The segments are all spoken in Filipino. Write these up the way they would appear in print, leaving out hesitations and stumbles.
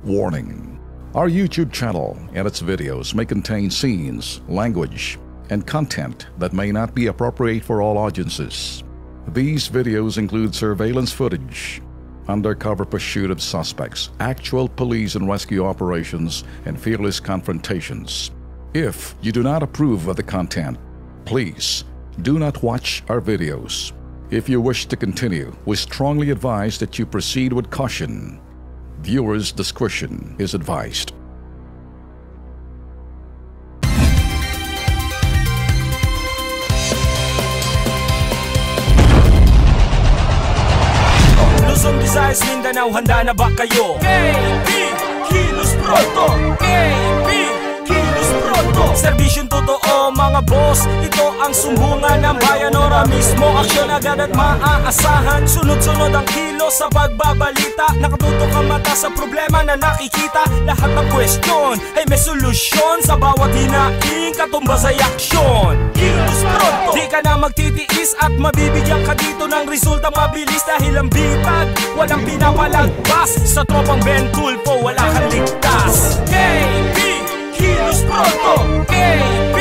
Warning: our YouTube channel and its videos may contain scenes, language, and content that may not be appropriate for all audiences. These videos include surveillance footage, undercover pursuit of suspects, actual police and rescue operations, and fearless confrontations. If you do not approve of the content, please do not watch our videos. If you wish to continue, we strongly advise that you proceed with caution. Viewers' discretion is advised. Luzon, Visayas, Mindanao, handa na ba kayo? KB, Kilos Pronto! KB, Kilos Pronto! Serbisyong totoo mga boss, ito ang sumbungan ng bayan. Ora mismo, aksyon agad at maaasahan. Sunod-sunod ang kilos sa pagbabalita. Nakatutok ang mata sa problema na nakikita. Lahat ng question ay may solusyon. Sa bawat hinaing katumbas ay aksyon. Kilos Pronto! Di ka na magtitiis at mabibigyan ka dito ng resulta mabilis. Dahil ang bitag, walang pinapalagpas. Sa tropang Ben Tulfo, wala kang ligtas. KB, Kilos Pronto! KB,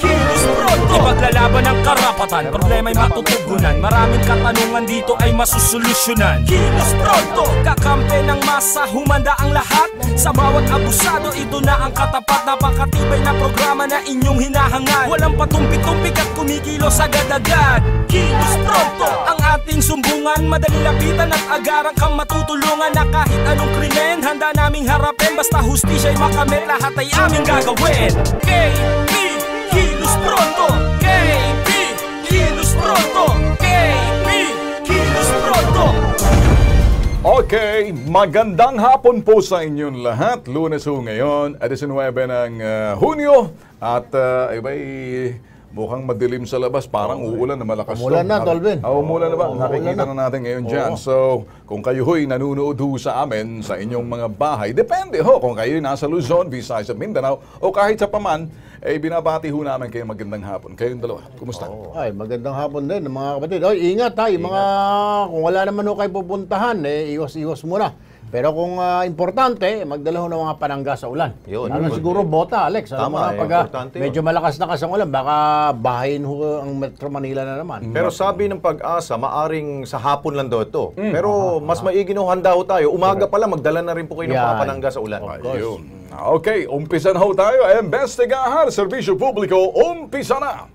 Kilos Pronto! Ipaglalaban ng karapatan, problema'y matutugunan. Maraming katanungan dito ay masusolusyonan. Kilos Pronto! Kakampi ng masa, humanda ang lahat. Sa bawat abusado, ito na ang katapat. Napakatibay na programa na inyong hinahangad. Walang patumpi-tumpik at kumikilos agad-agad. Kilos Pronto! Ang ating sumbungan, madali lapitan at agarang kang matutulungan. Na kahit anong krimen, handa naming harapin. Basta hustisya'y makamit, lahat ay aming gagawin. KB, Kilos Pronto! KB, Kilos Pronto! KB, Kilos Pronto! Okay, magandang hapon po sa inyong lahat. Lunes ho ngayon, 19 ng Hunyo. At mukhang madilim sa labas, parang uulan na malakas. Umulan na, Tolvin. Umulan na ba? Nakikita na natin ngayon dyan. So, kung kayo ho'y nanunood ho sa amin, sa inyong mga bahay, depende ho kung kayo nasa Luzon, Visayas at Mindanao, o kahit sa Paman, binabati ho namin kayo magandang hapon. Kayong dalawa, kumusta? Ay, magandang hapon din, mga kapatid. Oy, ingat ha, yung mga, kung wala naman ho kayo pupuntahan, iwas-iwas muna. Pero kung importante, magdala ho ng mga panangga sa ulan. Yun, lalo siguro bota, Alex. Tama, pag medyo malakas na kasang ulan, baka bahayin ho ang Metro Manila na naman. Pero sabi ng Pag-asa, maaring sa hapon lang daw ito. Pero mas maigi nung handa ho tayo. Umaga pala, magdala na rin po kayo ng mga panangga sa ulan. Ayun. Okay, umpisa na ho tayo. Investigahan, serbisyo publiko, umpisa na!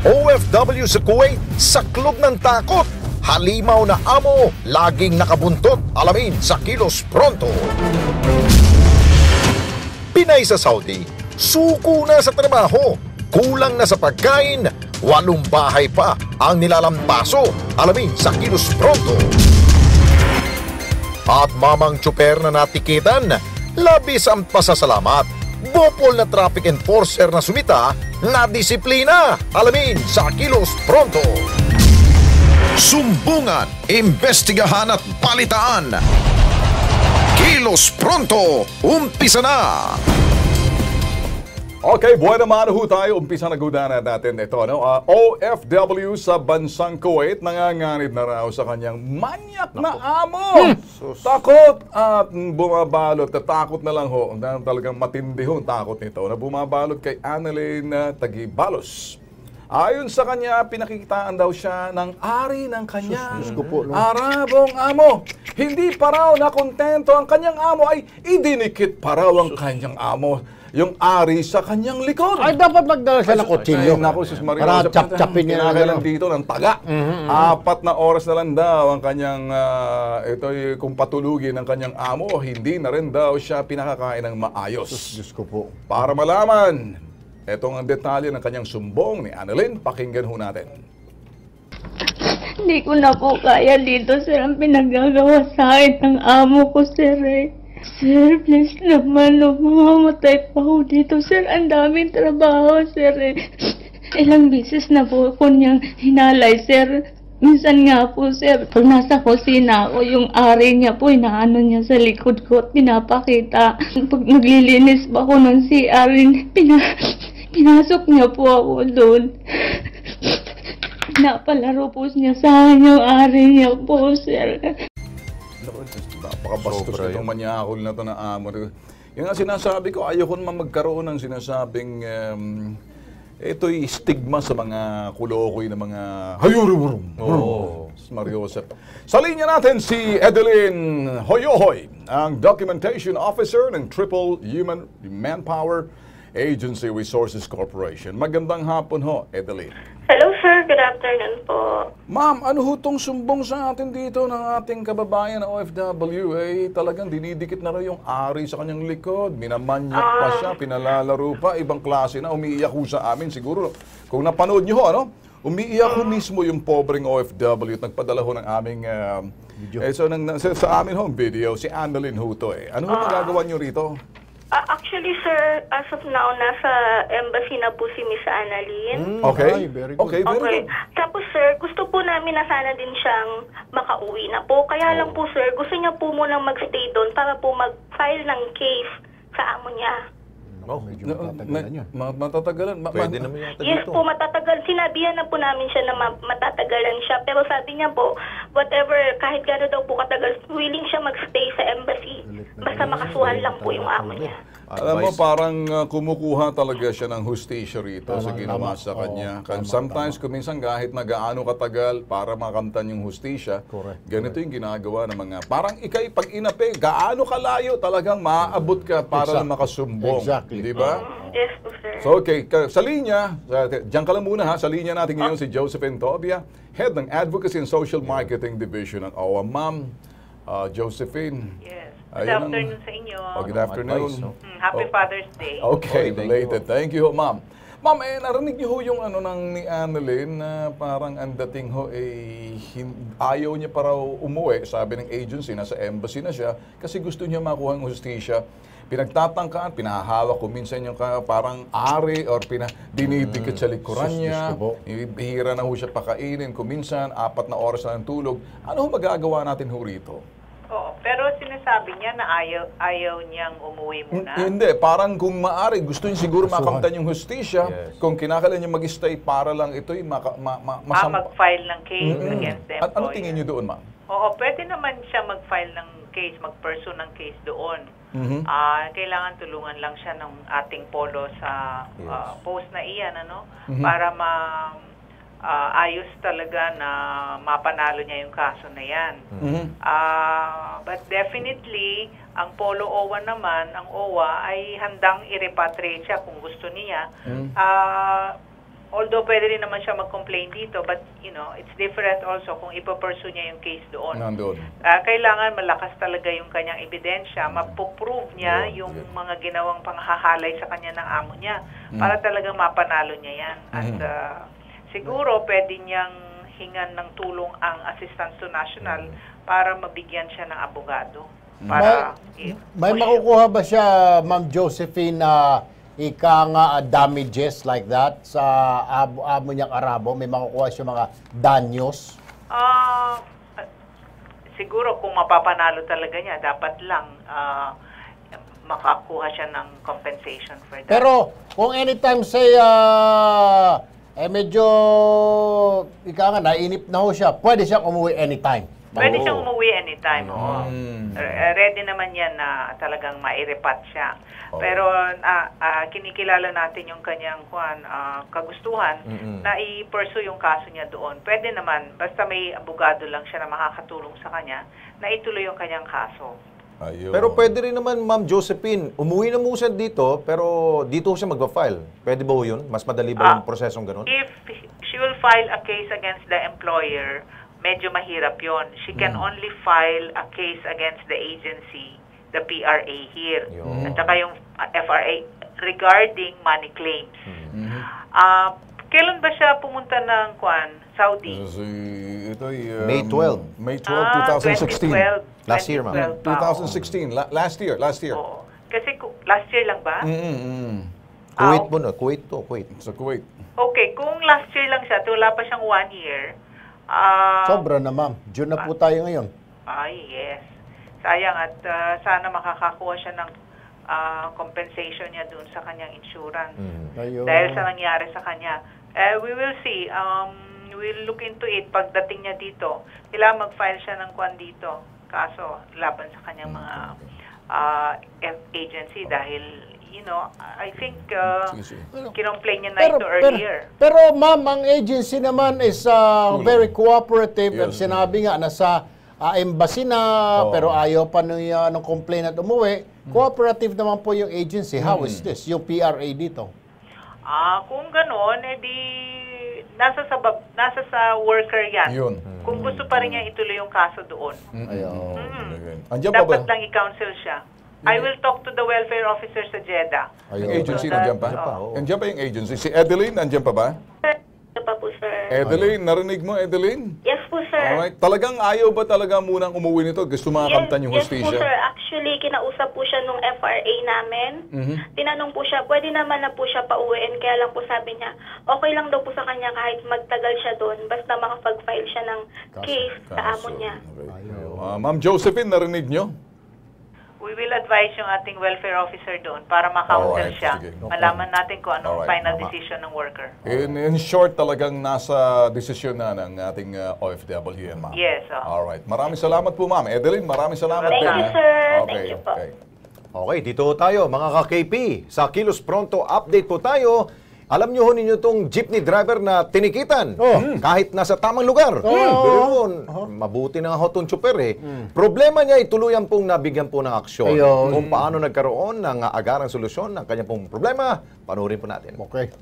OFW sa Kuwait, saklob ng takot. Halimaw na amo, laging nakabuntot. Alamin sa Kilos Pronto. Pinay sa Saudi, suko na sa trabaho. Kulang na sa pagkain, 8 bahay pa ang nilalampaso. Alamin sa Kilos Pronto. At mamang tsuper na natikitan, labis ang pasasalamat. Bopol na traffic enforcer na sumita, na disiplina. Alamin sa Kilos Pronto. Sumbungan, imbestigahan at balitaan. Kilos Pronto, umpisa na! Okay, buwan naman ho tayo. Umpisa na gudanan natin ito. OFW sa bansang Kuwait nanganganib na raw sa kanyang manyak na amo. Takot at bumabalot. Takot na lang ho. Talagang matindi ho ang takot nito na bumabalot kay Annalyn Tagibalos. Ayon sa kanya, pinakikitaan daw siya ng ari ng kanyang Arabong amo. Hindi pa raw na kontento ang kanyang amo ay idinikit pa raw ang kanyang amo yung ari sa kanyang likod. Ay, dapat magdala siya ng kutsilyo. Para chap-chapin niya. Kinakailan dito ng taga. 4 na oras na lang daw ang kanyang, kung patulugin ng kanyang amo, hindi na rin daw siya pinakakain ng maayos. Diyos ko po. Para malaman, etong ang detalye ng kanyang sumbong ni Annalyn, pakinggan ho natin. Hindi ko na po kaya dito, sir, ang pinagagawa sa akin ng amo ko, sir. Sir, please naman, mamamatay pa ako dito, sir. Ang daming trabaho, sir. Ilang beses na po ako niyang hinalay, sir. Minsan nga po, sir, pag nasa kusina ako, yung ari niya po, inaano niya sa likod ko at pinapakita. Pag naglilinis pa ako ng CR, pinasok niya po ako doon. Napalaro po niya sa akin yung ari niya po, sir. Napakabastos Sobra itong yun. manyakol na ito na amo. Yung nga sinasabi ko, ayoko naman magkaroon ng sinasabing ito'y stigma sa mga kulokoy na mga hayuriburum. Oo. Mariosep. Sa linya natin si Edeline Hoyohoy, ang Documentation Officer ng Triple Human Manpower Agency Resources Corporation. Magandang hapon ho, Edeline. Hello sir, good afternoon po. Ma'am, ano ho tong sumbong sa atin dito ng ating kababayan na OFW? Talagang dinidikit na raw yung ari sa kanyang likod. Minamanyak pa siya, pinalalaro pa, ibang klase na, umiiyak ho sa amin. Siguro, kung napanood nyo ho, ano? Umiiyak ho mismo yung pobreng OFW at nagpadala ho ng aming sa amin ho video, si Annalyn ho to Ano ho magagawa nyo rito? Actually sir, as of now, nasa embassy na po si Miss Annalyn. Okay. Ay, very good. Okay, very Okay. good. Tapos sir, gusto po namin na sana din siyang makauwi na po. Kaya lang po sir, gusto niya po munang magstay doon para po mag-file ng case sa amo niya. Medyo matatagalan yun. Matatagalan. Pwede naman yata Yes dito. po, matatagal. Sinabihan na po namin siya na matatagalan siya. Pero sabi niya po, whatever, kahit gano'n daw po katagal, willing siya magstay sa embassy. Basta makasuhan lang po yung amo niya. Alam mo, parang kumukuha talaga siya ng hustisya rito sa ginawa tama. sa kanya. Oo, Sometimes, kuminsan kahit na gaano katagal para makamtan yung hustisya, Correct. ganito yung ginagawa ng mga, parang ikay pag inapi, gaano kalayo talagang maaabot ka para lang makasumbong. Exactly. Di ba? Yes po sir. So, okay, sa linya, diyan ka lang muna ha, sa linya natin ngayon si Josephine Tobia, Head ng Advocacy and Social Marketing Division ng OWA. Ma'am, Josephine. Yes. Ayun Good ang- afternoon sa inyo. Good afternoon. Advice, no? Happy Father's Day. Okay, Okay, thank belated. you. Thank you, ma'am. Ma'am, narinig niyo ho yung ano ni Annalyn na parang ang dating ho ayaw niya para umuwi. Sabi ng agency, nasa embassy na siya kasi gusto niya makuha ng hustisya. Pinagtatangkaan, pinahahawak ko minsan yung parang ari or dinidikit sa likuran niya. Bihira na ho siya pakainin. Kuminsan, 4 na oras na ng tulog. Ano ho magagawa natin ho rito? Oo, pero sinasabi niya na ayaw niyang umuwi muna. Hindi, parang kung maaari, gusto niya siguro makamtan yung hustisya. Yes. Kung kinakailan niya mag-stay para lang ito'y Mag-file ng case against the employer. Ano tingin niyo doon, ma'am? Oo, pwede naman siya mag-file ng case, mag-pursue ng case doon. Kailangan tulungan lang siya ng ating polo sa post na iyan, para ayos talaga na mapanalo niya yung kaso na yan. But definitely, ang Polo OWA naman, ang OWA ay handang i-repatriate siya kung gusto niya. Although pwede rin naman siya mag-complain dito, but it's different also kung ipapursue niya yung case doon. Nandun. Kailangan malakas talaga yung kanyang ebidensya, mapoprove niya yung mga ginawang panghahalay sa kanya ng amo niya para talagang mapanalo niya yan. At siguro pwede niyang hingan ng tulong ang Assistant to National para mabigyan siya ng abogado. Para May makukuha ba siya, Ma'am Josephine, na damages like that sa amo niyang Arabo? May makukuha siya mga danyos? Siguro kung mapapanalo talaga niya, dapat lang makakuha siya ng compensation for that. Pero kung anytime say medyo nainip na ho siya, pwede siyang umuwi anytime. Pwede siyang umuwi anytime. Ready naman yan na talagang mairepat siya. Pero kinikilala natin yung kanyang kagustuhan na i-pursue yung kaso niya doon. Pwede naman, basta may abogado lang siya na makakatulong sa kanya, na ituloy yung kanyang kaso. Ayun. Pero pwede rin naman, Ma'am Josephine, umuwi na mo siya dito, pero dito siya magpa-file. Pwede ba ho yun? Mas madali ba yung prosesong ganun? If she will file a case against the employer, medyo mahirap yon. She can only file a case against the agency, the PRA here, at saka yung FRA regarding money claims. Kailan ba siya pumunta ng Saudi? May 12. May 12, 2016. 2012. Last year, ma'am. 2016. Last year. Oo. Kasi last year lang ba? Kuwait mo na. Kuwait to. Kuwait. Sa Kuwait. Okay, kung last year lang siya, wala pa siyang 1 year. Sobra na, ma'am. June na po tayo ngayon. Yes. Sayang at sana makakakuha siya ng compensation niya dun sa kanyang insurance. Ayun. Dahil sa nangyari sa kanya. We will see. We'll look into it pagdating niya dito. Kailangan mag-file siya ng dito. kaso laban sa kanyang mga agency dahil, I think kinomplain niya na ito earlier. Pero ma'am, ang agency naman is very cooperative. At sinabi nga, nasa embassy na, pero ayaw pa ng complainant umuwi. Cooperative naman po yung agency. How is this? Yung PRA dito? Kung gano'n, edi nasa sa worker yan. Yun. Kung gusto pa rin niya ituloy yung kaso doon. Andiyan pa ba? Dapat lang i-counsel siya. I will talk to the welfare officer sa Jeddah. Yung agency nandiyan pa? Nandiyan pa yung agency. Si Edeline, nandiyan pa ba? Pa po, sir. Edeline, narinig mo, Edeline? Yes po, sir. Alright. Talagang ayaw ba talaga munang umuwi nito? Gusto makamtan yung Yes po, hustisya? sir. Actually, kinausap po siya nung FRA namin. Tinanong po siya, pwede naman na po siya pauwiin. Kaya lang po sabi niya, okay lang daw po sa kanya kahit magtagal siya doon. Basta makapag-file siya ng case sa amo niya. Okay. Ma'am Josephine, narinig nyo? We will advise yung ating welfare officer doon para ma-counsel Alright, siya. sige. Malaman natin kung anong Alright, final decision ng worker. In short, talagang nasa desisyon na ng ating OFW yan, ma'am. Yes. Alright. Maraming salamat po, ma'am. Edeline, maraming salamat Thank din. you, ha? sir. Okay, Thank you po. okay. Okay, dito tayo mga ka-KP. Sa Kilos Pronto update po tayo. Alam niyo ho ninyo itong jeepney driver na tinikitan kahit nasa tamang lugar. Pero mabuti na ho itong tsuper eh. Problema niya ay tuluyan pong nabigyan po ng aksyon. Kung paano nagkaroon ng agarang solusyon ng kanyang pong problema, panoorin po natin. Okay.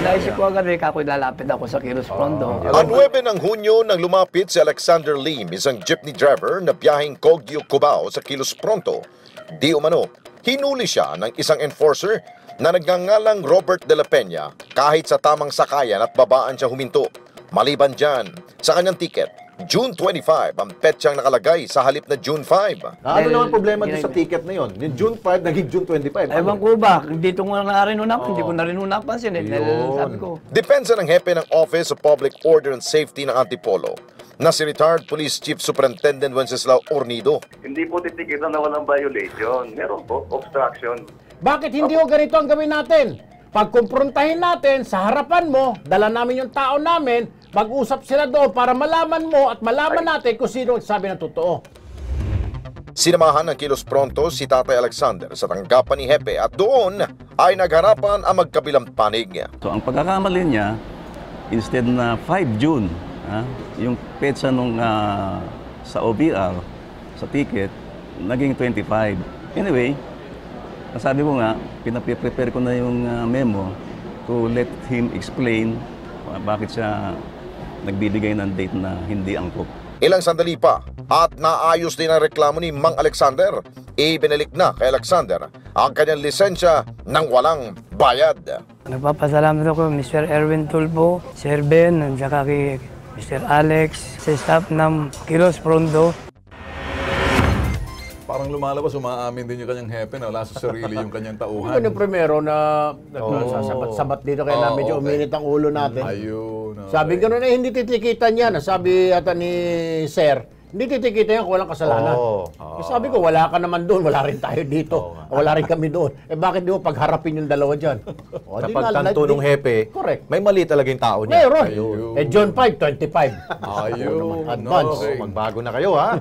Naisip ko agad ako'y lalapit ako sa Kilos Pronto. Ang 9 ng Hunyo nang lumapit si Alexander Lim, isang jeepney driver na biyaheng Kogyo, Cubao sa Kilos Pronto. Di umano, hinuli siya ng isang enforcer na nagngangalang Robert de la Peña kahit sa tamang sakayan at babaan siya huminto. Maliban dyan, sa kanyang ticket, June 25 ang petsyang nakalagay sa halip na June 5. Ano naman problema doon sa ticket na yon? Yung June 5 naging June 25. Ewan ko ba, dito ko na rin hindi ko na rin napansin eh. Sabi ko. Depensa ng hepe ng Office of Public Order and Safety ng Antipolo na si retired Police Chief Superintendent Wenceslao Ornido. Hindi po titikitan na walang violation. Meron po, obstruction. Bakit hindi ho ganito ang gawin natin? Pagkumprontahin natin sa harapan mo, dala namin yung tao namin, mag-usap sila doon para malaman mo at malaman natin kung sino ang sabi ng totoo. Sinamahan ng Kilos Pronto si Tatay Alexander sa tanggapan ni Hepe at doon ay nagharapan ang magkabilang panig. So ang pagkakamali niya, instead na 5 June, yung petsa nung sa OBR, sa ticket, naging 25. Anyway, sabi ko nga, pinaprepare ko na yung memo to let him explain bakit siya nagbibigay ng date na hindi angkop. Ilang sandali pa at naayos din ang reklamo ni Mang Alexander. Ibinalik na kay Alexander ang kanyang lisensya ng walang bayad. Nagpapasalamat ako Mr. Erwin Tulpo, Sir Ben, at saka kay Mr. Alex, sa staff ng Kilos Pronto. Parang lumalabas, umaamin din yung kanyang hepe na wala sa sarili yung kanyang tauhan. Ano yung primero na sabat-sabat dito kaya medyo uminit ang ulo natin. Ayun. Okay. Sabi gano'n eh, hindi titikitan yan. Sabi ata ni Sir, hindi titikitan yan kung walang kasalanan. Sabi ko, wala ka naman doon, wala rin tayo dito. Wala rin kami doon. Eh bakit di mo pagharapin yung dalawa dyan? Kapag tanto nung hepe, correct. may mali talaga yung tao niya. Meron. Eh John 5, 25. Ayun. Advance. Okay. Magbago na kayo ha.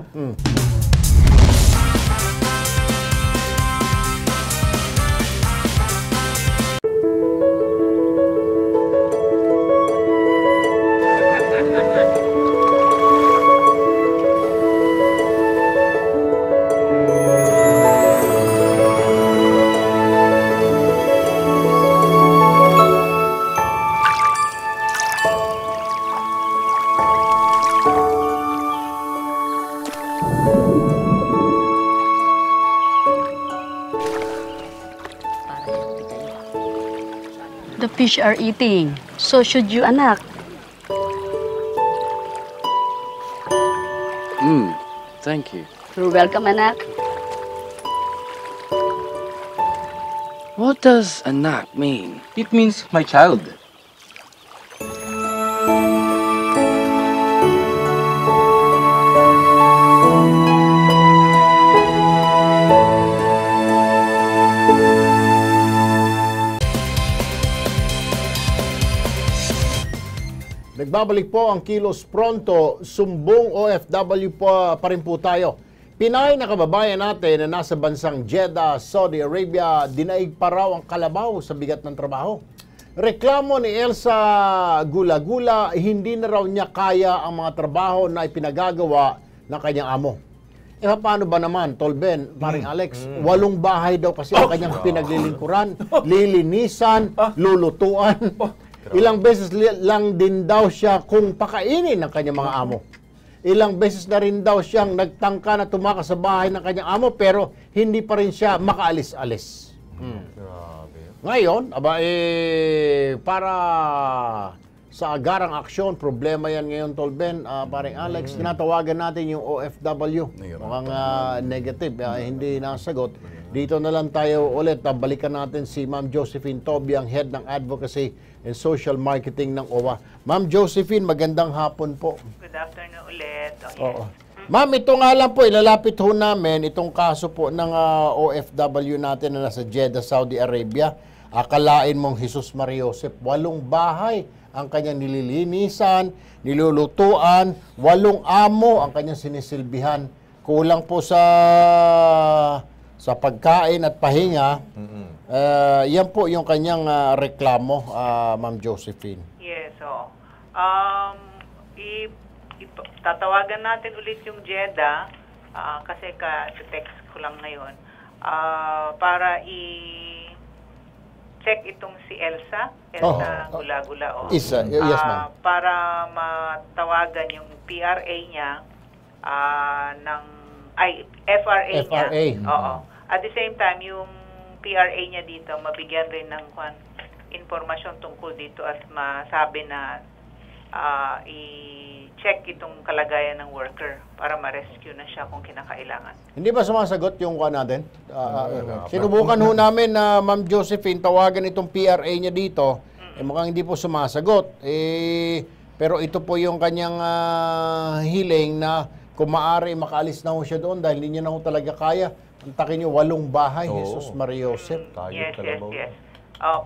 The fish are eating. So should you, anak. Thank you. You're welcome, anak. What does anak mean? It means my child. Nagbabalik po ang Kilos Pronto, sumbong OFW pa rin po tayo. Pinay na kababayan natin na nasa bansang Jeddah, Saudi Arabia, dinaig pa raw ang kalabaw sa bigat ng trabaho. Reklamo ni Elsa Gula-Gula, hindi na raw niya kaya ang mga trabaho na ipinagagawa ng kanyang amo. Paano ba naman, Tolben, paring Alex, 8 bahay daw kasi ang kanyang pinaglilingkuran, lilinisan, lulutuan. Ilang beses lang din daw siya kung pakainin ng kanyang mga amo. Ilang beses na rin daw siyang nagtangka na tumakas sa bahay ng kanyang amo pero hindi pa rin siya makaalis-alis. Ngayon, para sa agarang aksyon, problema yan ngayon, Tolben, paring Alex, tinatawagan natin yung OFW. Mukhang negative, hindi nasagot. Dito na lang tayo ulit, balikan natin si Ma'am Josephine Tobiang, Head ng Advocacy and Social Marketing ng OWA. Ma'am Josephine, magandang hapon po. Good afternoon ulit. Oo. Ma'am, ito nga lang po, ilalapit ho namin itong kaso po ng OFW natin na nasa Jeddah, Saudi Arabia. Akalain mong Jesus Mariosep, 8 bahay ang kanyang nililinisan, nilulutuan, 8 amo ang kanyang sinisilbihan. Kulang po sa pagkain at pahinga. Yan po yung kanyang reklamo, Ma'am Josephine. Yes, so tatawagan natin ulit yung Jeddah kasi text ko lang ngayon para check itong si Elsa Gula-Gula. Yes, ma'am. Para matawagan yung PRA niya FRA niya. Oo. At the same time, yung PRA niya dito, mabigyan rin ng informasyon tungkol dito at masabi na i-check itong kalagayan ng worker para ma-rescue na siya kung kinakailangan. Hindi ba sumasagot yung natin? Sinubukan ho namin na Ma'am Josephine tawagan itong PRA niya dito. Mukhang hindi po sumasagot. Pero ito po yung kanyang hiling na kung maaari makaalis na ho siya doon dahil hindi niya na ho talaga kaya. Antakin niyo 8 bahay, Jesus Mariosep. Yes.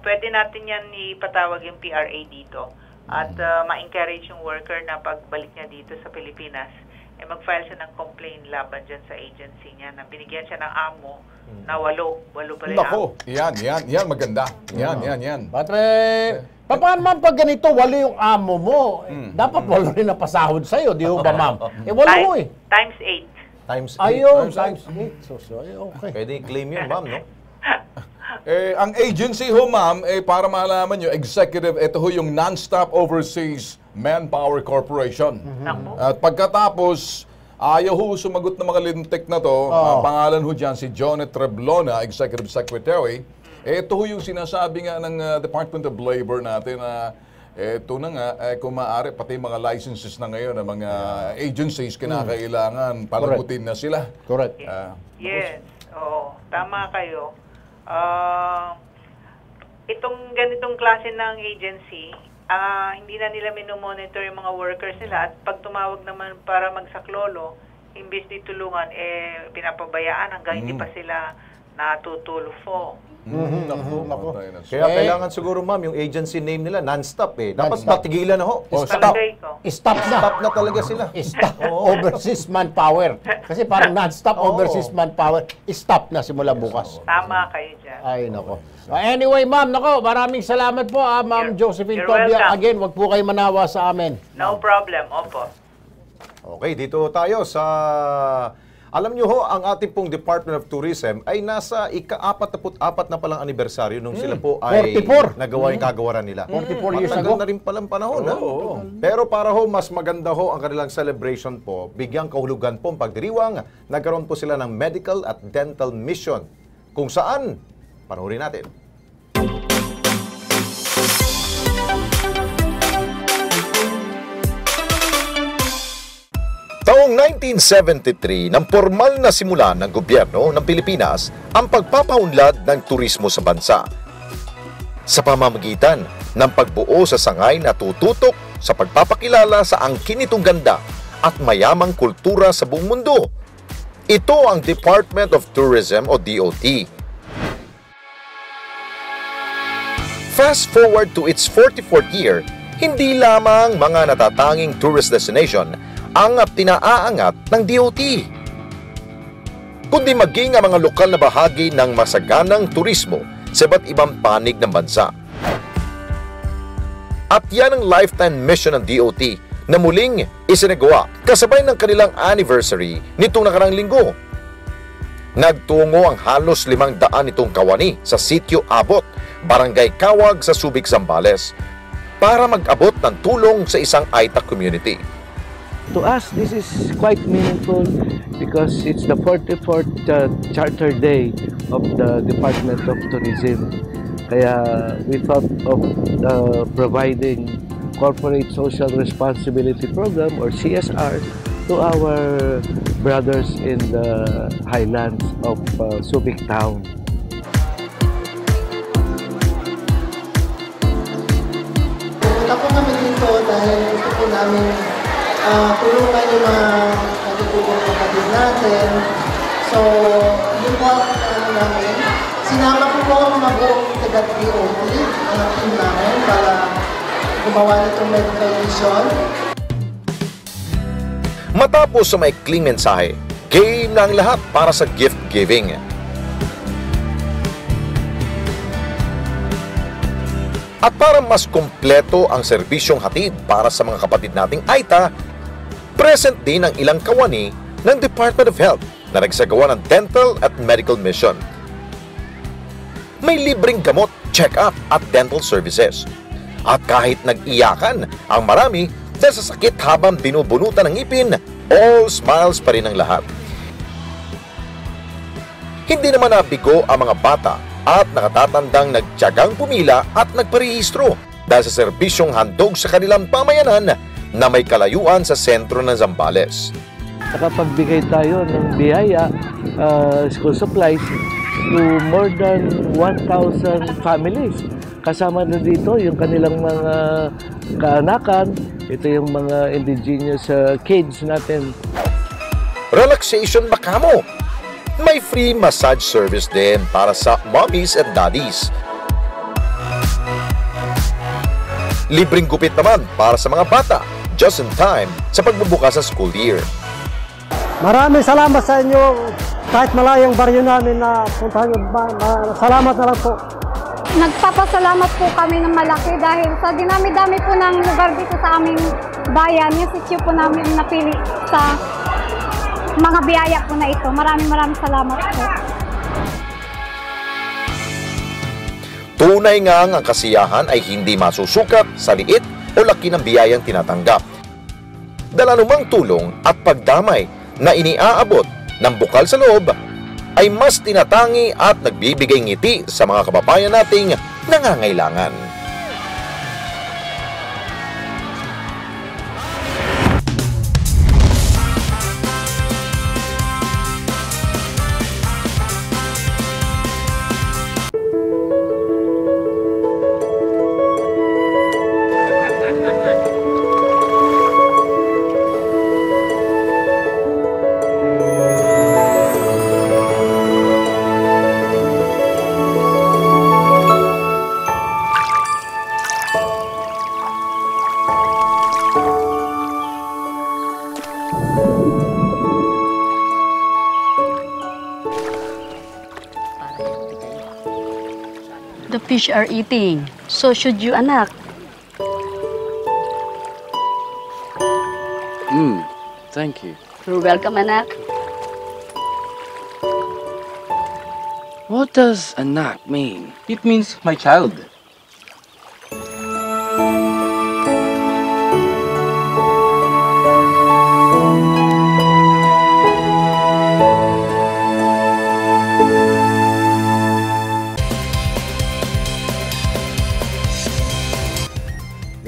Pwede natin yan ipatawag yung PRA dito. At ma-encourage yung worker na pagbalik niya dito sa Pilipinas, mag-file siya ng complaint laban dyan sa agency niya na binigyan siya ng amo na 8 pala yung amo. Yan, maganda. Yan. Paano man pag ganito, 8 yung amo mo, dapat 8 rin na pasahod sa'yo, di ba, ma'am? 8 mo eh. Times 8. Times 8. Ayun, times 8. So, okay. Pwede i-claim yun, ma'am, no? Ang agency ho, ma'am, para malaman nyo, executive, ito ho yung Non-Stop Overseas Manpower Corporation. At pagkatapos, ayaw ho sumagot ng mga lintik na to. Ang pangalan ho dyan, si Johnny Treblona, Executive Secretary. Ito ho yung sinasabi nga ng Department of Labor natin na ito na nga, kung maaari, pati mga licenses na ngayon ng mga agencies kinakailangan, palagutin na sila. Correct. Yes, oo, tama kayo. Itong ganitong klase ng agency, hindi na nila minomonitor yung mga workers nila at pag tumawag naman para magsaklolo, imbis di tulungan, pinapabayaan hanggang hindi pa sila natutulfo. Kaya kailangan siguro, ma'am, yung agency name nila, non-stop Dapat patigilan na ho. Stop na. Stop na talaga sila. Stop overseas manpower. Kasi parang non-stop overseas manpower. Stop na simula bukas. Tama kayo dyan. Ay, nako. Anyway, ma'am, maraming salamat po, Ma'am Josephine Tobiang. Again, wag po kayo manawa sa amin. No problem, opo. Okay, dito tayo sa... Alam nyo ho, ang ating pong Department of Tourism ay nasa ika-44 na palang anibersaryo nung sila po ay 44. nagawa yung kagawaran nila. 44 years ago. Matagal na rin palang panahon. Pero para ho, mas maganda ho ang kanilang celebration po, bigyang kahulugan po ang pagdiriwang, nagkaroon po sila ng medical at dental mission. Kung saan, panoorin natin. Taong 1973 nang formal na simulan ng gobyerno ng Pilipinas ang pagpapaunlad ng turismo sa bansa. Sa pamamagitan ng pagbuo sa sangay na tututok sa pagpapakilala sa angkin nitong ganda at mayamang kultura sa buong mundo. Ito ang Department of Tourism o DOT. Fast forward to its 44th year, Hindi lamang mga natatanging tourist destination ang tinaaangat ng DOT, kundi maging ang mga lokal na bahagi ng masaganang turismo sa iba't ibang panig ng bansa. At yan ang lifetime mission ng DOT na muling isinagawa kasabay ng kanilang anniversary nitong nakarang linggo. Nagtungo ang halos 500 nitong kawani sa Sitio Abot, Barangay Kawag sa Subic, Zambales, para mag-abot ng tulong sa isang Aita community. To us, this is quite meaningful because it's the 44th Charter Day of the Department of Tourism. Kaya we thought of providing Corporate Social Responsibility Program or CSR to our brothers in the highlands of Subic Town. Punta po kami dito dahil gusto po namin tulungan yung mga natutulong kapatid natin. So, yun po ang namin. Sinama ko po ang mga buong taga-DOT, mga team namin, para gumawa nitong medical mission. Matapos sa maikling mensahe, game na ang lahat para sa gift giving. At para mas kompleto ang serbisyong hatid para sa mga kapatid nating Aita, present din ang ilang kawani ng Department of Health na nagsagawa ng dental at medical mission. May libreng gamot, check-up at dental services. At kahit nag-iyakan ang marami dahil sa sakit habang binubunutan ng ngipin, all smiles pa rin ang lahat. Hindi naman nabigo ang mga bata at nakatatandang nagtiyagang pumila at nagparehistro dahil sa serbisyong handog sa kanilang pamayanan na may kalayuan sa sentro ng Zambales. Nakapagbigay tayo ng biyaya, school supplies to more than 1,000 families. Kasama na dito yung kanilang mga kaanakan, ito yung mga indigenous kids natin. Relaxation ba kamo? May free massage service din para sa mommies and daddies. Libreng gupit naman para sa mga bata, just in time sa pagbubukas ng school year. Maraming salamat sa inyo, kahit malayong baryo namin na puntahan nyo. Salamat na lang po. Nagpapasalamat po kami ng malaki dahil sa dinami-dami po ng lugar dito sa aming bayan, yung sityo po namin napili sa mga biyaya po na ito. Maraming salamat po. Tunay nga ang kasiyahan ay hindi masusukat sa liit o laki ng biyayang tinatanggap. Dala numang tulong at pagdamay na iniaabot ng bukal sa loob ay mas tinatangi at nagbibigay ngiti sa mga kababayan nating nangangailangan. The fish are eating. So should you, anak. Thank you. You're welcome, anak. What does anak mean? It means my child.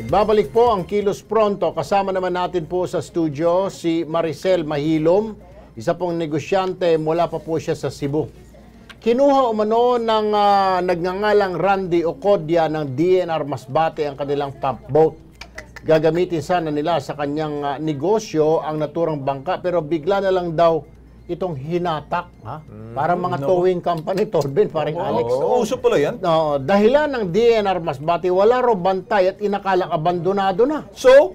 Babalik po ang Kilos Pronto. Kasama naman natin po sa studio si Maricel Mahilom, isa pong negosyante, mula pa po siya sa Cebu. Kinuha umano ng nagngangalang Randy Ocodia ng DNR Masbate ang kanilang pump boat. Gagamitin sana nila sa kanyang negosyo ang naturang bangka, pero bigla na lang daw itong hinatak, ha? Para mga towing company, Tolben, parang Alex. Uso pala yan? Dahilan ng DNR Masbate, wala raw bantay at inakalang abandonado na. So,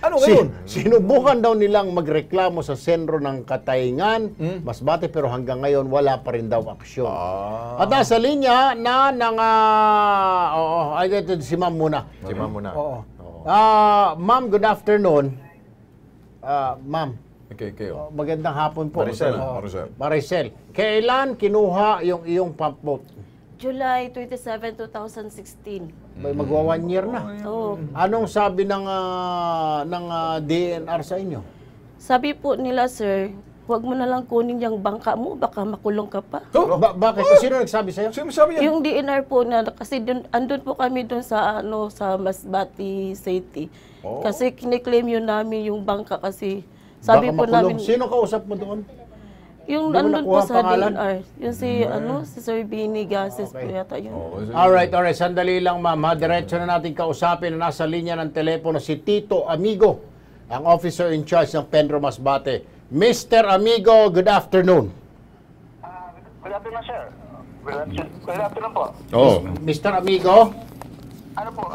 ano ngayon? Sinubukan daw nilang magreklamo sa sentro ng Katayngan, Masbate, pero hanggang ngayon wala pa rin daw aksyon. At nasa linya na ng... si Ma'am muna. Si Ma'am muna. Ma'am, good afternoon. Ma'am. Kayo. Magandang hapon po. Maricel. Kailan kinuha yung iyong pump boat? July 27, 2016. Magwa 1 year na. Oo. Anong sabi ng DNR sa inyo? Sabi po nila, sir, huwag mo na lang kunin yung bangka mo, baka makulong ka pa. Bakit? Sino nagsabi sa'yo? Sino sabi yan? Yung DNR po na, kasi andun po kami dun sa, sa Masbate City. Kasi kiniklaim yun namin yung bangka kasi sabi baka po makulong. namin... Sino kausap mo doon? Yung andun po sa DNR. Yung si, si Sir Bini Gases po yata yun. Alright. Sandali lang, ma'am. Diretso na natin kausapin na nasa linya ng telepono si Tito Amigo, ang officer in charge ng Penro Masbate. Mr. Amigo, good afternoon. Good afternoon, sir. Good afternoon po. Mr. Amigo? Ano po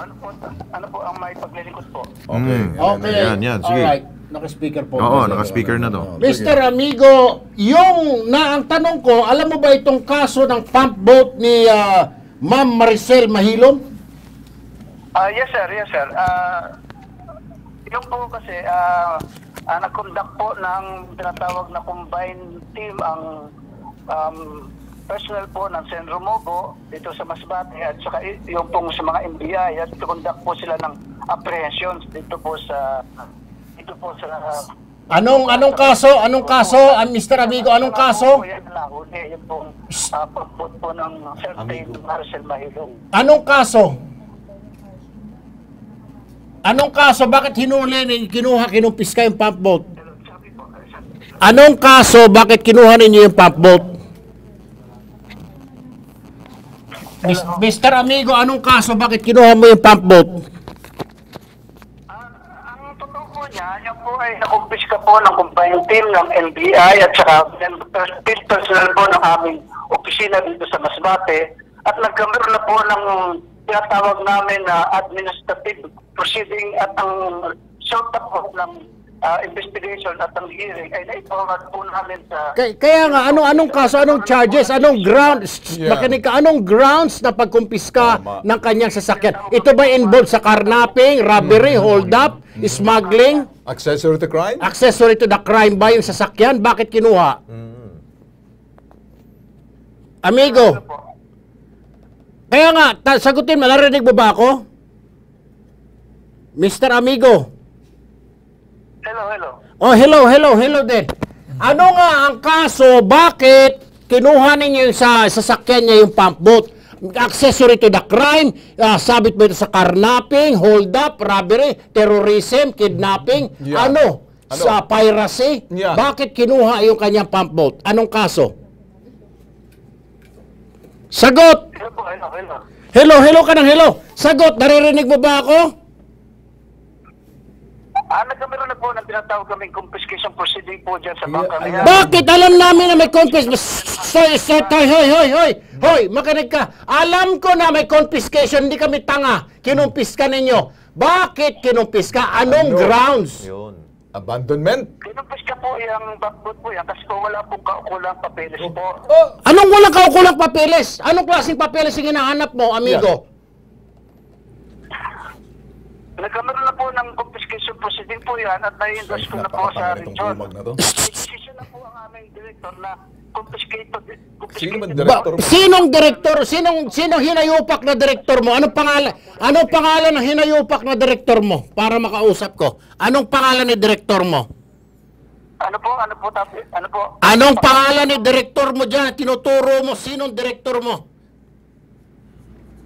ang may paglilingkod po? Okay. Yan, sige. Alright. Naka-speaker po. Oo, naka-speaker na to. Mr. Amigo, ang tanong ko, alam mo ba itong kaso ng pump boat ni Ma'am Maricel Mahilom? Yes, sir. Yung po kasi, nag-conduct po ng tinatawag na combined team ang personnel po ng Senro Mogo dito sa Masbate at saka yung pong sa mga NBI at conduct po sila ng apprehensions dito po sa Anong kaso? Mr. Amigo, anong kaso? Yung pong pagput po ng certain Maricel Mahilong. Anong kaso? Bakit kinumpis ka yung pump boat? Anong kaso? Bakit kinuha ninyo yung pump boat? Mr. Amigo, anong kaso? Bakit kinuha mo yung pump boat? Yan po ay nakumpiska po ng combined team ng NBI at saka field personnel po ng aming opisina dito sa Masbate at nagkameron na po ng tinatawag namin na administrative proceeding at ang short po ng investigation at ang hearing ay naipawag po namin sa... Kaya nga, anong kaso, anong charges, anong grounds, anong grounds na pagkumpiska ng kanyang sasakyan? Ito ba involved sa carnapping, robbery, hold up, smuggling? Accessory to crime? Accessory to the crime ba yung sasakyan? Bakit kinuha? Amigo, kaya nga, sagutin mo, narinig mo ba ako? Mr. Amigo? Hello. Hello din. Ano nga ang kaso, bakit kinuha ninyo sa sasakyan niya yung pump boat? Accessory to the crime, sabit mo ito sa carnapping, hold up, robbery, terrorism, kidnapping, sa piracy? Bakit kinuha yung kanyang pump boat? Anong kaso? Sagot! Hello ka ng hello. Sagot, naririnig mo ba ako? Nagkameron na po ng tinatawag kaming confiscation proceeding po dyan sa bangka. Bakit? Alam namin na may confiscation. Hoy, makinig ka. Alam ko na may confiscation, hindi kami tanga. Kinumpiska ninyo. Bakit kinumpiska? Anong grounds? Abandonment? Kinumpiska po yung backboot po yan kasi po wala pong kaukulang papeles po. Anong walang kaukulang papeles? Anong klaseng papeles yung hinahanap mo, amigo? Nagkameron na po ng confiscation proceeding po yan at nai-endorse ko na po sa region. Decision na po ang aming director na confiscated. Sinong direktor? Sinong hinayupak na direktor mo? Anong pangalan ng hinayupak na direktor mo? Para makausap ko. Anong pangalan ni direktor mo? Ano po? Anong pangalan ni direktor mo dyan? Tinuturo mo, sinong direktor mo?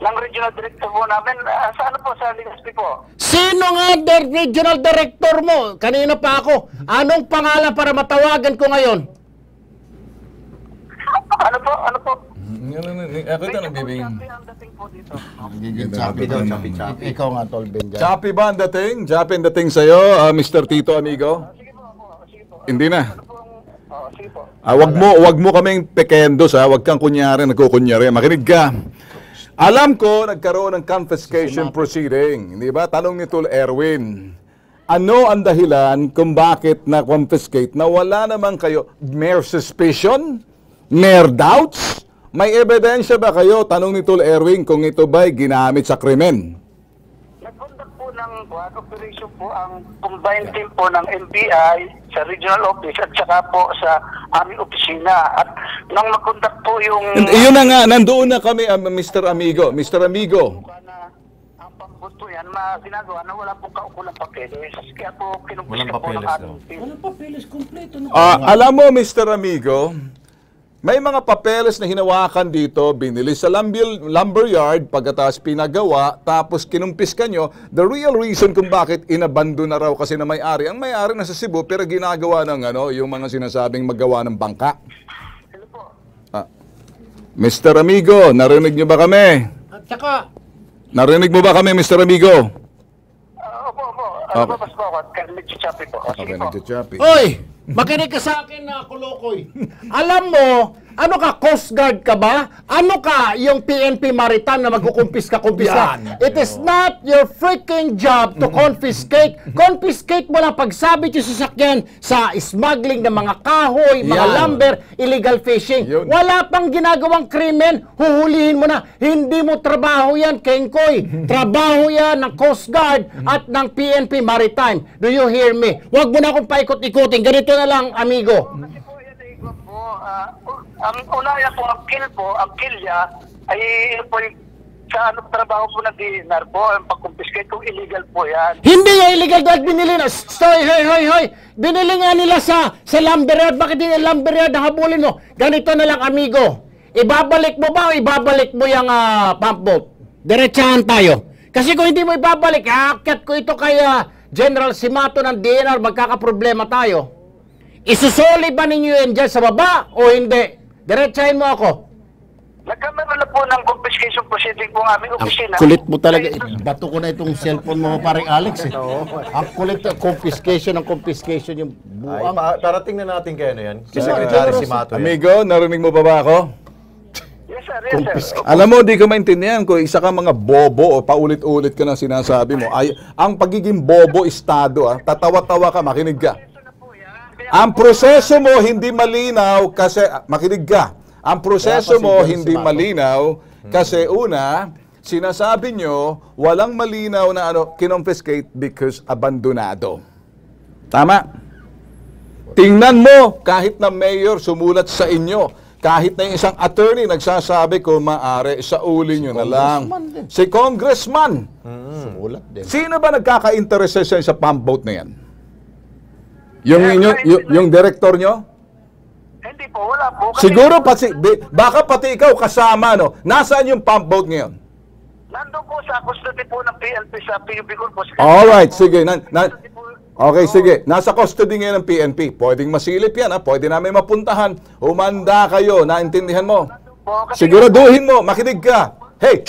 Ng regional director po namin, sa Legazpi po. Sino nga regional director mo? Kanina pa ako. Anong pangalan para matawagan ko ngayon? Ano po? Ako ito nagbibigay. Chappy daw, chappy. Ikaw nga, Tolben. Chappy ba ang dating? Chappy ang dating sa'yo, Mr. Tito Amigo? Hindi na. Wag mo kaming pekendos, ha? Wag kang kunyari, nagkukunyari. Makinig ka. Alam ko, nagkaroon ng confiscation proceeding. Hindi ba? Tanong ni Tol Erwin. Ano ang dahilan kung bakit na-confiscate na wala naman kayo mere suspicion? Mere doubts? May ebidensya ba kayo? Tanong ni Tol Erwin kung ito ba'y ginamit sa krimen. Nag-conduct po ng operation po ang combined team po ng NBI sa regional office at saka po sa aming opisina. At nang mag-conduct po yung... Yun na nga, nandoon na kami, Mr. Amigo. Mr. Amigo. Ang pagpunto po yan, ginagawa na wala pong kaukulang papeles. Kaya po kinumpisa po ng aming team. Walang papeles kompleto. Alam mo, Mr. Amigo, may mga papeles na hinawakan dito, binili sa lumberyard, pagkatapos pinagawa, tapos kinumpiska nyo. The real reason kung bakit inabando na raw kasi na may-ari. Ang may-ari nasa Cebu, pero ginagawa ng yung mga sinasabing magawa ng bangka. Mr. Amigo, narinig nyo ba kami? At saka, narinig mo ba kami, Mr. Amigo? Opo. Lumabas po ako at nagchichapi po. Okay, nagchichapi. Oy! Makinig ka sa akin na kulokoy. Alam mo, ano ka, Coast Guard ka ba? Ano ka, yung PNP Maritime na magkukumpiska? It is not your freaking job to confiscate. Confiscate mo lang pagsabit yung sasakyan sa smuggling ng mga kahoy, mga lumber, illegal fishing. Wala pang ginagawang krimen, huhulihin mo na. Hindi mo trabaho yan, Kengkoy. Trabaho yan ng Coast Guard at ng PNP Maritime. Do you hear me? Huwag mo na akong paikot-ikutin. Ganito na lang, amigo. Ang unaya po, ang kill niya, ay po sa trabaho po ng DNR po, ang pag-confiscate kung illegal po yan. Hindi nga illegal dahil binili na. Hoy. Binili nga nila sa lumberyard. Bakit hindi lumberyard ang habulin mo? Ganito na lang, amigo. Ibabalik mo ba o ibabalik mo yung pump boat? Diretsahan tayo. Kasi kung hindi mo ibabalik, aakyat ko ito kay General Simato ng DNR, magkakaproblema tayo. Isusoli ba ninyo yan dyan sa baba o hindi? Diretsahin mo ako. Nagkameron na po ng confiscation proceeding po ng aming opisina. Kulit mo talaga. Bato ko na itong cellphone mo, parang Alex. Ang kulit, confiscation yung buang. Parating na natin kayo na yan. Si Secretary Simato. Amigo, narinig mo ba ako? Yes, sir. Alam mo, di ko maintindihan kung isa kang mga bobo o paulit-ulit ka na sinasabi mo. Ang pagiging bobo estado, tatawa-tawa ka, makinig ka. Ang proseso mo hindi malinaw kasi, makinig ka, ang proseso mo hindi malinaw kasi una, sinasabi nyo, walang malinaw na kinonfiscate because abandonado. Tama? Tingnan mo, kahit na mayor sumulat sa inyo, kahit na yung isang attorney nagsasabi ko, maaari, isauli nyo na lang. Si Congressman. Sumulat din. Sino ba nagkaka-interest sa pump boat na yan? Yung director nyo? Hindi po, wala po. Siguro baka pati ikaw kasama, no? Nasaan yung pump boat ngayon? Nandun po sa custody po ng PNP sa PUB Corpus. Alright, sige. Okay, sige. Nasa custody ngayon ng PNP. Pwedeng masilip yan, Pwede namin mapuntahan. Umanda kayo. Naintindihan mo? Siguraduhin mo. Makinig ka. Hey!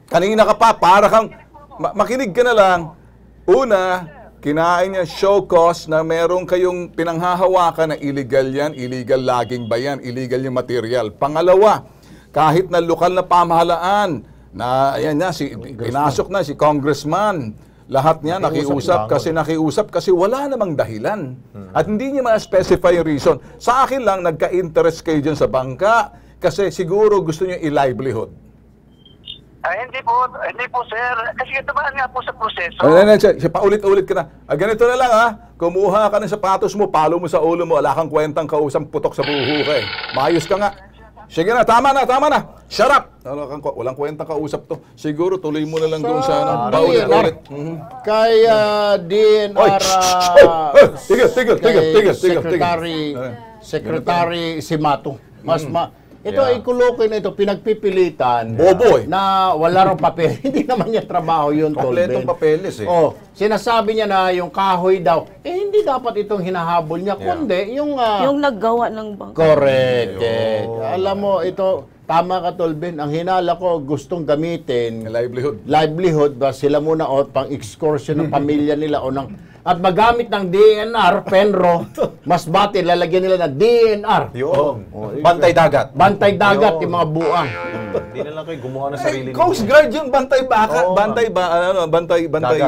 Kanina ka pa. Para kang... Makinig ka na lang. Una, kinain niya show cause na meron kayong pinanghahawakan na illegal yan, illegal logging ba yan, illegal yung material. Pangalawa, kahit na lokal na pamahalaan, na ayan niya, pinasok na si Congressman, lahat niya nakiusap kasi wala namang dahilan. At hindi niya ma-specify yung reason. Sa akin lang, nagka-interest kayo dyan sa bangka kasi siguro gusto niyo i-livelihood. Hindi po sir. Kasi tumaan nga po sa proseso. Paulit-ulit ka na. Ganito na lang Kumuha ka ng sapatos mo, palo mo sa ulo mo, wala kang kwentang kausang putok sa buho ka Maayos ka nga. Sige na, tama na. Shut up! Walang kwentang kausap to. Siguro tuloy mo na lang doon sa paulit-ulit. Kay DNR... Tigil. Secretary Simato. Ito ay kulokoy na ito, pinagpipilitan na wala raw papel. Hindi naman niya trabaho yun, Tol Ben. Kompletong papeles Sinasabi niya na yung kahoy daw, hindi dapat itong hinahabol niya, kundi yung... yung naggawa ng bangka. Correct. Alam mo, ito, Tama ka, Tolben. Ang hinala ko, gustong gamitin livelihood ba sila muna o pang excursion ng pamilya nila o ng at magamit ng DNR, Penro, Masbate, lalagyan nila ng DNR. Yun. Bantay dagat. Bantay dagat, yung mga buang. Hindi na lang kayo gumawa ng sarili. Coast Guard yun, bantay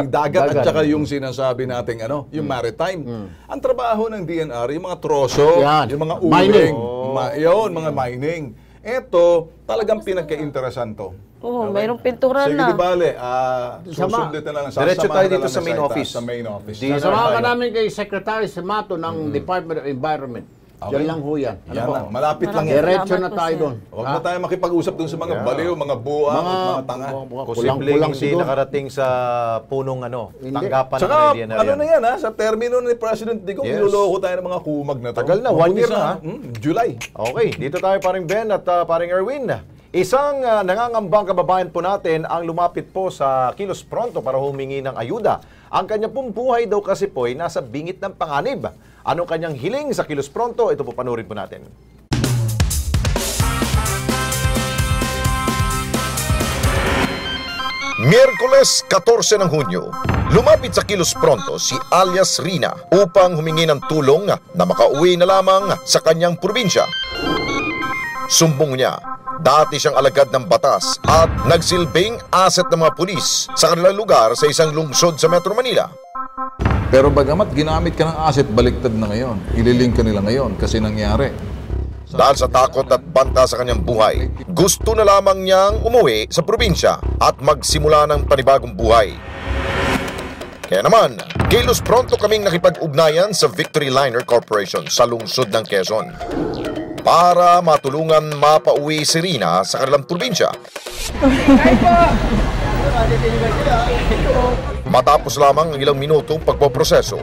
dagat at saka yung sinasabi nating yung maritime. Ang trabaho ng DNR, yung mga troso, yung mga uling, mga mining. Ito, talagang pinagka-interesan to. Oo, mayroong pintura Sige, na. di bale, susunod na lang. Diretso tayo dito sa main office. Sa main office. Sasamahan ka namin kay Secretary Simato ng Department of Environment. Diyan lang ho yan. Malapit lang yan. Diretso na tayo doon. Huwag na tayo makipag-usap doon sa mga baliw, mga buwa, mga tanga. Posibleng hindi nakarating sa punong tanggapan ng DNR. Ano na yan sa termino ni President Digong, niloloko tayo ng mga kumag na to. Tagal na, 1 year na. July. Okay, dito tayo paring Ben at paring Erwin. Isang nangangambang kababayan po natin ang lumapit po sa Kilos Pronto para humingi ng ayuda. Ang kanyang pong buhay daw kasi po ay nasa bingit ng panganib. Anong kanyang hiling sa Kilos Pronto? Ito po panurin po natin. Miyerkules 14 ng Hunyo, lumapit sa Kilos Pronto si alias Rina upang humingi ng tulong na makauwi na lamang sa kanyang probinsya. Sumbong niya, dati siyang alagad ng batas at nagsilbing asset ng mga pulis sa kanilang lugar sa isang lungsod sa Metro Manila. Pero bagamat ginamit ka ng asset, baliktad na ngayon. Ililink ka nila ngayon kasi nangyari. Dahil sa takot at banta sa kanyang buhay, gusto na lamang niyang umuwi sa probinsya at magsimula ng panibagong buhay. Kaya naman, Kilos Pronto kaming nakipag-ugnayan sa Victory Liner Corporation sa lungsod ng Quezon para matulungan mapauwi si Rina sa kanilang probinsya. Matapos lamang ang ilang minutong pagpoproseso,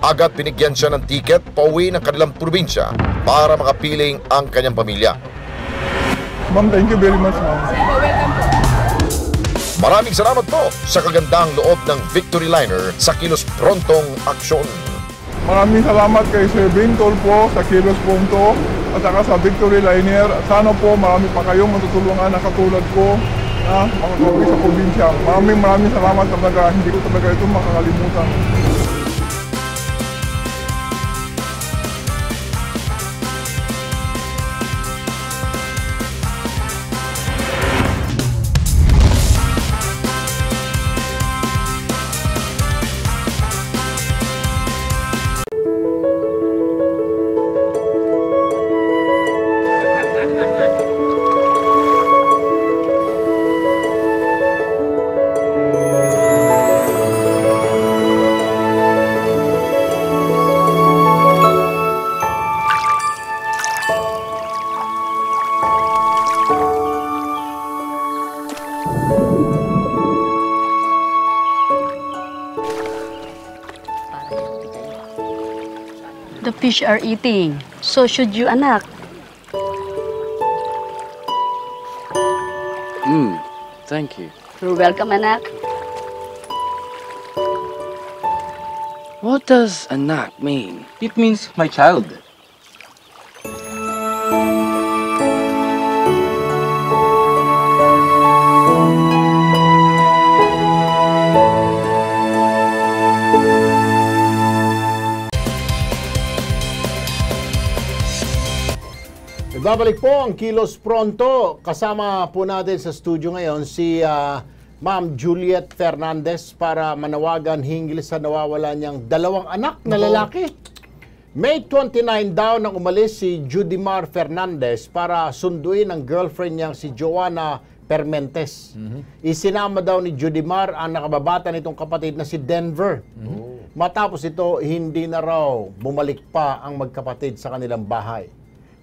agad binigyan siya ng tiket pauwi ng kanilang probinsya para makapiling ang kanyang pamilya. Ma'am, thank you very much, ma'am. Maraming salamat po sa kagandang loob ng Victory Liner sa Kilos Prontong aksyon. Maraming salamat kay Sir Ben Tulfo sa Kilos Pronto at saka sa Victory Liner. Sana po marami pa kayong matutulungan na katulad ko na makakauwi sa probinsya. Maraming salamat talaga. Hindi ko talaga ito makakalimutan. The fish are eating. So should you, anak. Thank you. You're welcome, anak. What does anak mean? It means my child. Babalik po ang Kilos Pronto. Kasama po natin sa studio ngayon si Ma'am Juliet Fernandez para manawagan hinggil sa nawawala niyang 2 anak na lalaki. May 29 daw nang umalis si Judimar Fernandez para sunduin ang girlfriend niyang si Joanna Permentes. Isinama daw ni Judimar ang nakababata nitong kapatid na si Denver. Matapos ito, hindi na raw bumalik pa ang magkapatid sa kanilang bahay.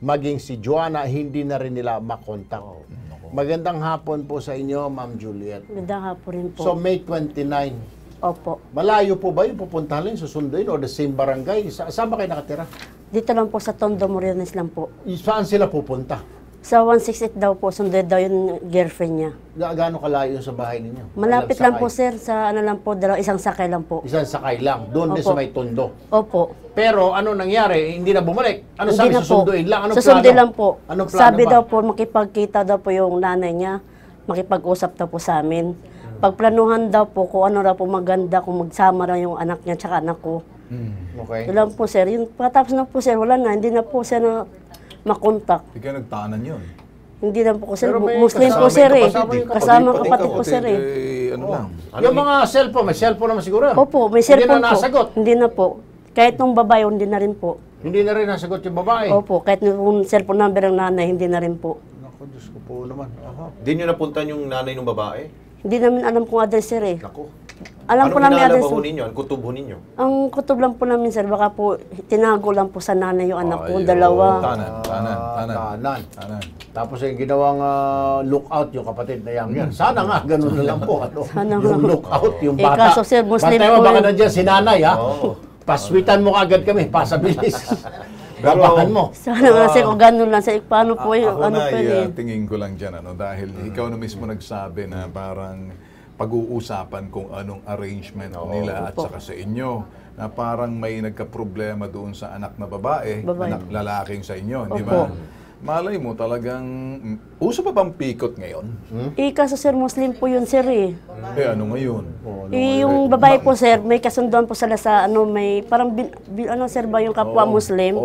Maging si Joanna, hindi na rin nila makontak. Magandang hapon po sa inyo, Ma'am Juliet. Magandang hapon rin po. So, May 29. Opo. Malayo po ba yung pupuntahan lang, susunduin, o the same barangay? Saan ba kayo nakatira? Dito lang po sa Tondo, Moriones lang po. Saan sila pupunta? Sa 168 daw po, sundod daw yung girlfriend niya. Gaano kalayo sa bahay ninyo? Malapit lang po, sir, sa ano lang po, isang sakay lang po. Isang sakay lang, doon din sa may Tondo. Opo. Pero ano nangyari? Hindi na bumalik. Ano Hindi sabi? na Susunduin lang? Anong Susunduin plano? lang po. Anong plano Sabi ba? daw po, makipagkita daw po yung nanay niya, makipag-usap daw po sa amin. Pagplanuhan daw po kung ano daw po maganda, kung magsama na yung anak niya tsaka anak ko. Okay. Yun lang po, sir. Yung patapos na po, sir, wala na. Hindi na po siya na makontak. Hindi ka nagtanan yun. Hindi na po, sir. Pero may Muslim po, kasama sir, yung eh. kapatid. Kasama kapatid po, sir, eh. Ano lang? Yung mga cellphone, may cellphone naman siguro. Opo, may cellphone Hindi na nasagot. po. Hindi na po. Kahit nung babae, hindi na rin po. Hindi na rin nasagot yung babae. Opo, kahit nung cellphone number ng nanay, hindi na rin po. Naku, Diyos ko po naman. Di nyo napuntan yung nanay ng babae? Hindi namin alam kung address, sir, eh. Naku. Alam po namin address. Anong ninyo? Ang kutubo ninyo? Ang kutob lang po namin, sir, baka po tinago lang po sa nanay yung anak ko, dalawa. Tanan. Tapos yung ginawang lookout yung kapatid na yang yan. Sana nga, ganun na lang po. Ano? Sana yung nga. lookout, yung Eh, bata. kaso, sir, Muslim Bantay mo, po baka yun. nandiyan si nanay, ha? Paswitan mo agad kami, pasabilis. Babakan mo. Sana nga, sir, kung ganun lang, sir, paano po yung Ako ano na, po yun? tingin ko lang dyan, dahil ikaw na mismo nagsabi na parang pag-uusapan kung anong arrangement nila at saka sa inyo, na parang may nagka-problema doon sa anak na babae, anak lalaking sa inyo, di ba? Malay mo talagang, uso pa bang pikot ngayon? Eh, kaso, sir, Muslim po yun, sir, eh. Eh, ano ngayon? Eh, yung babae po, sir, may kasunduan po sila sa, ano, may, parang, ano, sir, ba yung kapwa Muslim?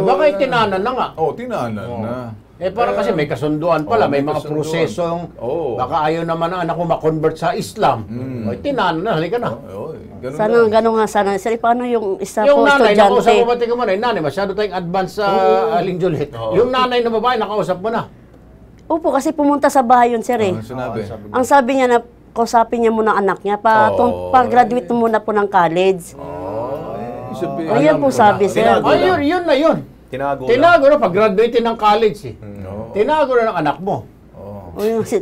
Baka itinanan na nga. Tinanan na. Eh, parang kasi may kasunduan pala, may mga prosesong, baka ayaw naman ang anak ko ma-convert sa Islam. Tinanan na, halika na. Sana gano'n nga sana. Sir, paano yung isa Yung po nanay, estudyante? nakausap mo ba? Tingnan mo na, yung nanay, masyado tayong advance sa Aling Juliet. Yung nanay na babae, nakausap mo na. Opo, kasi pumunta sa bahay yun, sir, eh. Sinabi? Ang sabi niya na, kausapin niya muna anak niya, pa-graduate muna po ng college. Ayun po sabi, sir. Yun na yun. Tinago na, pag-graduate ng college, eh. Tinago na ng anak mo.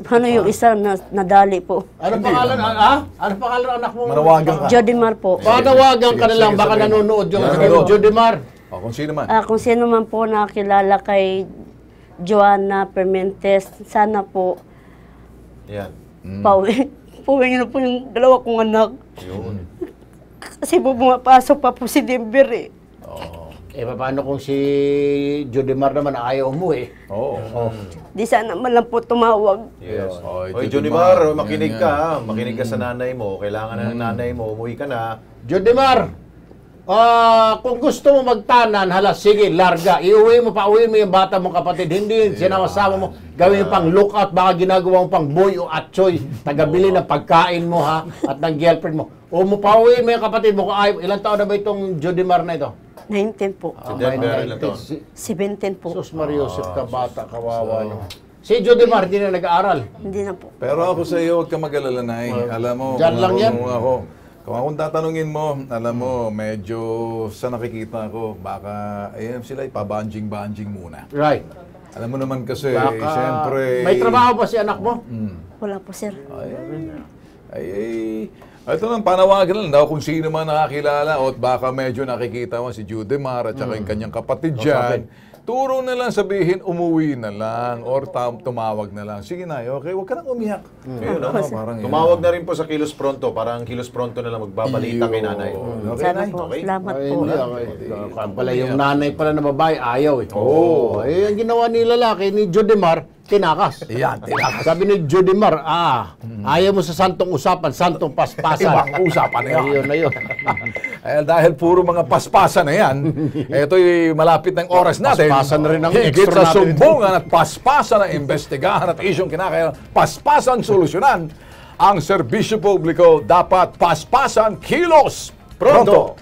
Paano yung isa na nadali po? Ano pangalan, Ano pangalan ng anak mo? Manawagan ka. Jodimar po. Panawagan ka na lang, baka nanonood yung Jodimar. Kung sino man. Kung sino man po nakilala kay Joanna Permentes, sana po Yan. pauwi niyo na po yung dalawa kong anak. Yun. Kasi po pumapasok pa po si Denver, eh. Eh, paano kung si Jodimar naman ayaw umuwi? Di sana man lang po tumawag. Yes. Oy, Jodimar, makinig ka. Makinig ka sa nanay mo. Kailangan na ng nanay mo. Umuwi ka na. Jodimar, kung gusto mo magtanan, sige, larga. Iuwi mo yung bata mong kapatid. Hindi sinasama mo. Gawin yung pang lookout. Baka ginagawa mo pang boy o atchoy. Tagabili ng pagkain mo, ha? At ng girlfriend mo. O pauwiin mo yung kapatid mo. Ilang taon na ba itong Jodimar na ito? 19 po. 17 po. Sus Mariosep ka bata, kawawa no. Si Jodimar, hindi na nag-aaral. Hindi na po. Pero ako sa iyo, huwag ka mag-alala, Nay. Alam mo, Diyan lang yan. Kung akong tatanungin mo, alam mo, medyo sa nakikita ko, baka sila ipabanjing-banjing muna. Right. Alam mo naman kasi, Baka, siyempre... May trabaho ba si anak mo? Wala po, sir. Ito lang, panawagan lang daw kung sino man nakakilala o baka medyo nakikita mo si Jodimar at saka yung kanyang kapatid dyan. Turo na lang, sabihin, umuwi na lang or tumawag na lang. Sige na, okay, huwag ka nang umiyak. Tumawag na rin po sa Kilos Pronto. Parang Kilos Pronto na lang magbabalita kay nanay. Sana po. Salamat po. Pala yung nanay pala na babae, ayaw eh. Ang ginawa ni lalaki, ni Jodimar, tinakas. Yan, tinakas. Sabi ni Jodimar, ayaw mo sa santong usapan, santong paspasan. Ibang usapan na yan. Ayun na yun. Dahil puro mga paspasan na yan, ito'y malapit ng oras natin. Paspasan na rin ang higit extra sa natin. sumbungan at paspasan na investigahan at isyong kinakailangan paspasan solusyonan. Ang serbisyo publiko dapat paspasan kilos pronto.